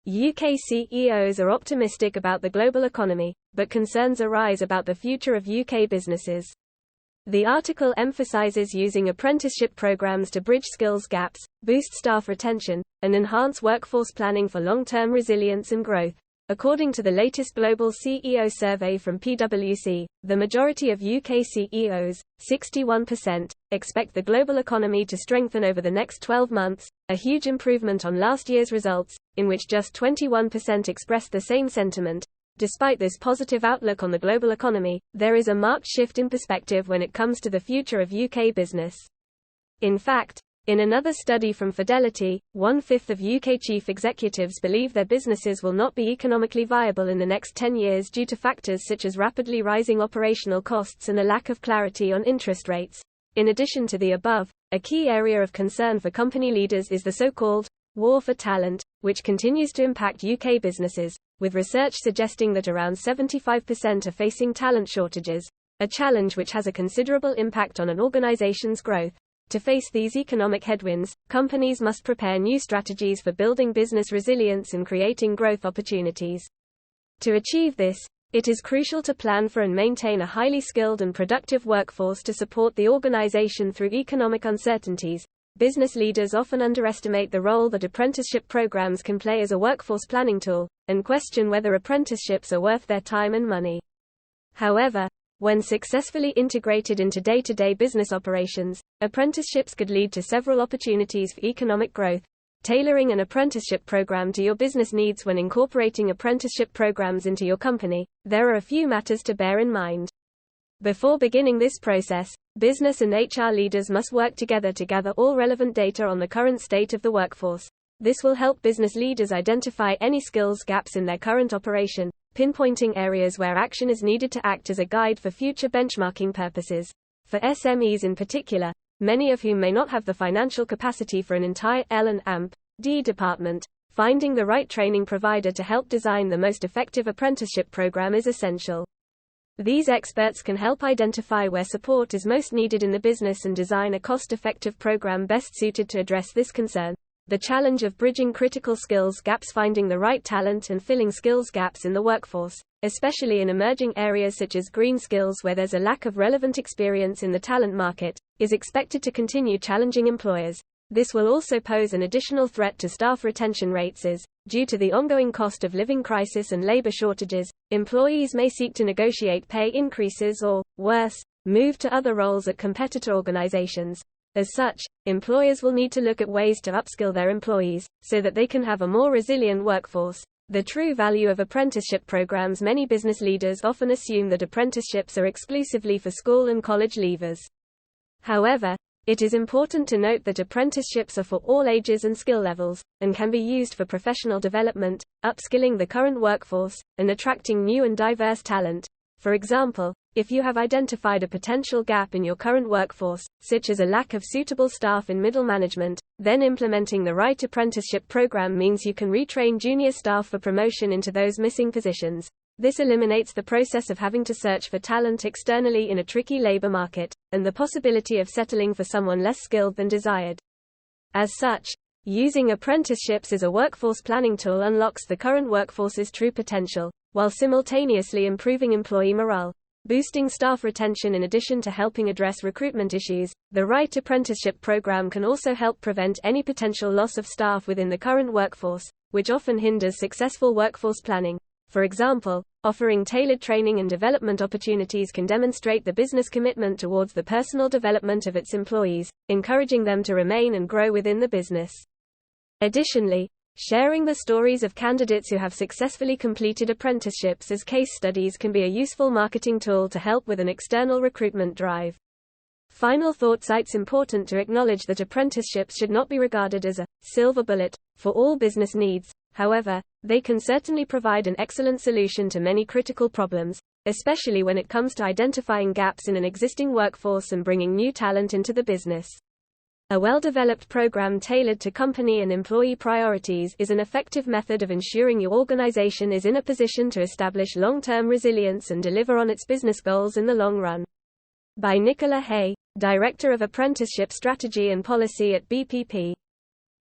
UK CEOs are optimistic about the global economy, but concerns arise about the future of UK businesses. The article emphasizes using apprenticeship programs to bridge skills gaps, boost staff retention, and enhance workforce planning for long-term resilience and growth. According to the latest global CEO survey from PwC, the majority of UK CEOs, 61%, expect the global economy to strengthen over the next 12 months, a huge improvement on last year's results, in which just 21% expressed the same sentiment. Despite this positive outlook on the global economy, there is a marked shift in perspective when it comes to the future of UK business. In fact, in another study from Fidelity, 1/5 of UK chief executives believe their businesses will not be economically viable in the next 10 years due to factors such as rapidly rising operational costs and a lack of clarity on interest rates. In addition to the above, a key area of concern for company leaders is the so-called war for talent, which continues to impact UK businesses, with research suggesting that around 75% are facing talent shortages, a challenge which has a considerable impact on an organization's growth. To face these economic headwinds, companies must prepare new strategies for building business resilience and creating growth opportunities. To achieve this, it is crucial to plan for and maintain a highly skilled and productive workforce to support the organization through economic uncertainties. Business leaders often underestimate the role that apprenticeship programs can play as a workforce planning tool, and question whether apprenticeships are worth their time and money. However, when successfully integrated into day-to-day business operations, apprenticeships could lead to several opportunities for economic growth. Tailoring an apprenticeship program to your business needs. When incorporating apprenticeship programs into your company, there are a few matters to bear in mind. Before beginning this process, business and HR leaders must work together to gather all relevant data on the current state of the workforce. This will help business leaders identify any skills gaps in their current operation, pinpointing areas where action is needed to act as a guide for future benchmarking purposes. For SMEs in particular, many of whom may not have the financial capacity for an entire L&amp, D department, finding the right training provider to help design the most effective apprenticeship program is essential. These experts can help identify where support is most needed in the business and design a cost-effective program best suited to address this concern. The challenge of bridging critical skills gaps. Finding the right talent and filling skills gaps in the workforce, especially in emerging areas such as green skills where there's a lack of relevant experience in the talent market, is expected to continue challenging employers. This will also pose an additional threat to staff retention rates as, due to the ongoing cost of living crisis and labor shortages, employees may seek to negotiate pay increases or, worse, move to other roles at competitor organizations. As such, employers will need to look at ways to upskill their employees, so that they can have a more resilient workforce. The true value of apprenticeship programs. Many business leaders often assume that apprenticeships are exclusively for school and college leavers. However, it is important to note that apprenticeships are for all ages and skill levels, and can be used for professional development, upskilling the current workforce, and attracting new and diverse talent. For example, if you have identified a potential gap in your current workforce, such as a lack of suitable staff in middle management, then implementing the right apprenticeship program means you can retrain junior staff for promotion into those missing positions. This eliminates the process of having to search for talent externally in a tricky labor market, and the possibility of settling for someone less skilled than desired. As such, using apprenticeships as a workforce planning tool unlocks the current workforce's true potential, while simultaneously improving employee morale. Boosting staff retention. In addition to helping address recruitment issues, the right apprenticeship program can also help prevent any potential loss of staff within the current workforce, which often hinders successful workforce planning. For example, offering tailored training and development opportunities can demonstrate the business commitment towards the personal development of its employees, encouraging them to remain and grow within the business. Additionally, sharing the stories of candidates who have successfully completed apprenticeships as case studies can be a useful marketing tool to help with an external recruitment drive. Final thoughts. It's important to acknowledge that apprenticeships should not be regarded as a silver bullet for all business needs. However, they can certainly provide an excellent solution to many critical problems, especially when it comes to identifying gaps in an existing workforce and bringing new talent into the business. A well-developed program tailored to company and employee priorities is an effective method of ensuring your organization is in a position to establish long-term resilience and deliver on its business goals in the long run. By Nicola Hay, Director of Apprenticeship Strategy and Policy at BPP.